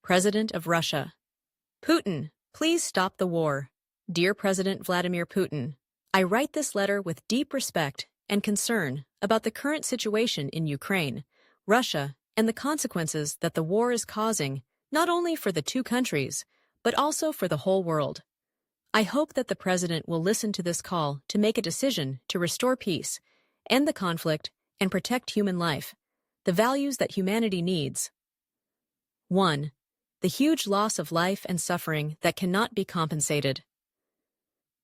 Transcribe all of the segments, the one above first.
President of Russia. Putin, please stop the war. Dear President Vladimir Putin, I write this letter with deep respect and concern about the current situation in Ukraine, Russia, and the consequences that the war is causing, not only for the two countries, but also for the whole world. I hope that the President will listen to this call to make a decision to restore peace, end the conflict, and protect human life, the values that humanity needs. 1. The huge loss of life and suffering that cannot be compensated.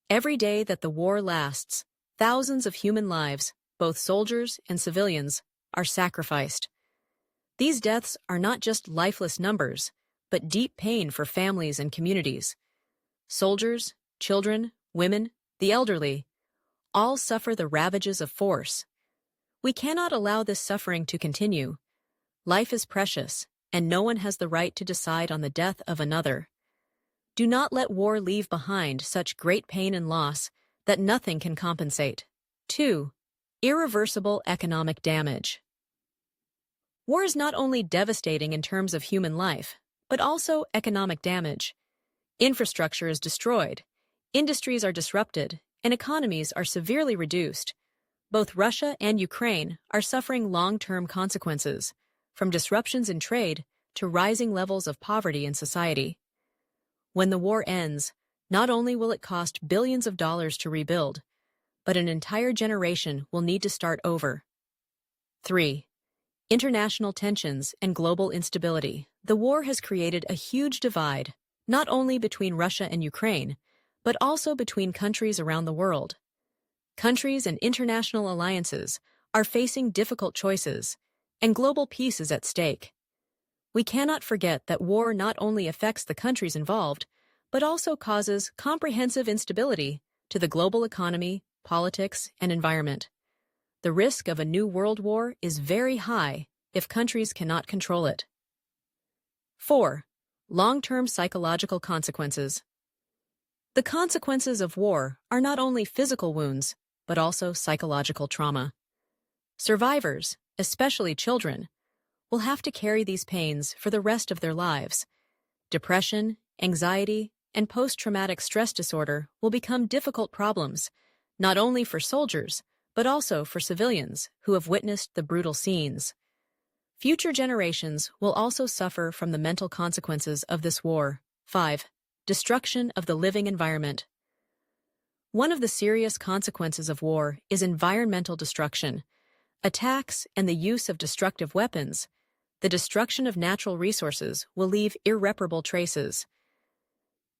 Every day that the war lasts, thousands of human lives, both soldiers and civilians, are sacrificed. These deaths are not just lifeless numbers, but deep pain for families and communities. Soldiers, children, women, the elderly, all suffer the ravages of force. We cannot allow this suffering to continue. Life is precious, and no one has the right to decide on the death of another. Do not let war leave behind such great pain and loss that nothing can compensate. 2. Irreversible economic damage. War is not only devastating in terms of human life, but also economic damage. Infrastructure is destroyed, industries are disrupted, and economies are severely reduced. Both Russia and Ukraine are suffering long-term consequences, from disruptions in trade to rising levels of poverty in society. When the war ends, not only will it cost billions of dollars to rebuild, but an entire generation will need to start over. 3. International tensions and global instability. The war has created a huge divide, not only between Russia and Ukraine, but also between countries around the world. Countries and international alliances are facing difficult choices, and global peace is at stake. We cannot forget that war not only affects the countries involved, but also causes comprehensive instability to the global economy, politics, and environment. The risk of a new world war is very high if countries cannot control it. 4. Long-term psychological consequences. The consequences of war are not only physical wounds, but also psychological trauma. Survivors, especially children, will have to carry these pains for the rest of their lives. Depression, anxiety, and post-traumatic stress disorder will become difficult problems, not only for soldiers, but also for civilians who have witnessed the brutal scenes. Future generations will also suffer from the mental consequences of this war. 5. Destruction of the living environment. One of the serious consequences of war is environmental destruction. Attacks and the use of destructive weapons, the destruction of natural resources will leave irreparable traces.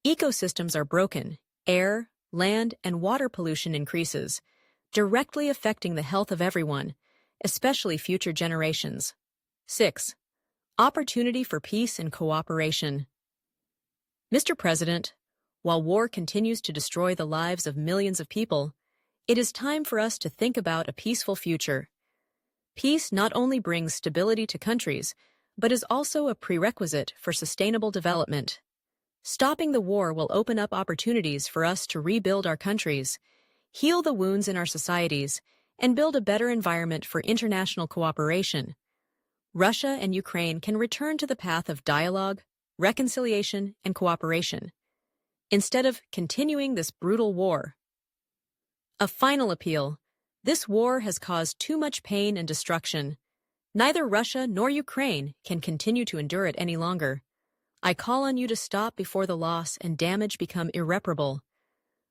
Ecosystems are broken, air, land, and water pollution increases, directly affecting the health of everyone, especially future generations. 6. Opportunity for peace and cooperation. Mr. President, while war continues to destroy the lives of millions of people, it is time for us to think about a peaceful future. Peace not only brings stability to countries, but is also a prerequisite for sustainable development. Stopping the war will open up opportunities for us to rebuild our countries, heal the wounds in our societies, and build a better environment for international cooperation. Russia and Ukraine can return to the path of dialogue, reconciliation, and cooperation, instead of continuing this brutal war. A final appeal. This war has caused too much pain and destruction. Neither Russia nor Ukraine can continue to endure it any longer. I call on you to stop before the loss and damage become irreparable.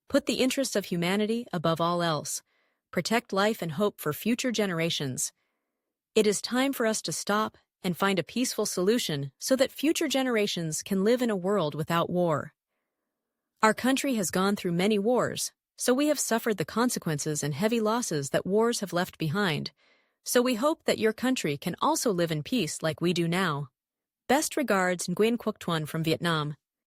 Put the interests of humanity above all else. Protect life and hope for future generations. It is time for us to stop and find a peaceful solution so that future generations can live in a world without war. Our country has gone through many wars, so we have suffered the consequences and heavy losses that wars have left behind. So we hope that your country can also live in peace like we do now. Best regards, Nguyen Quoc Tuan from Vietnam.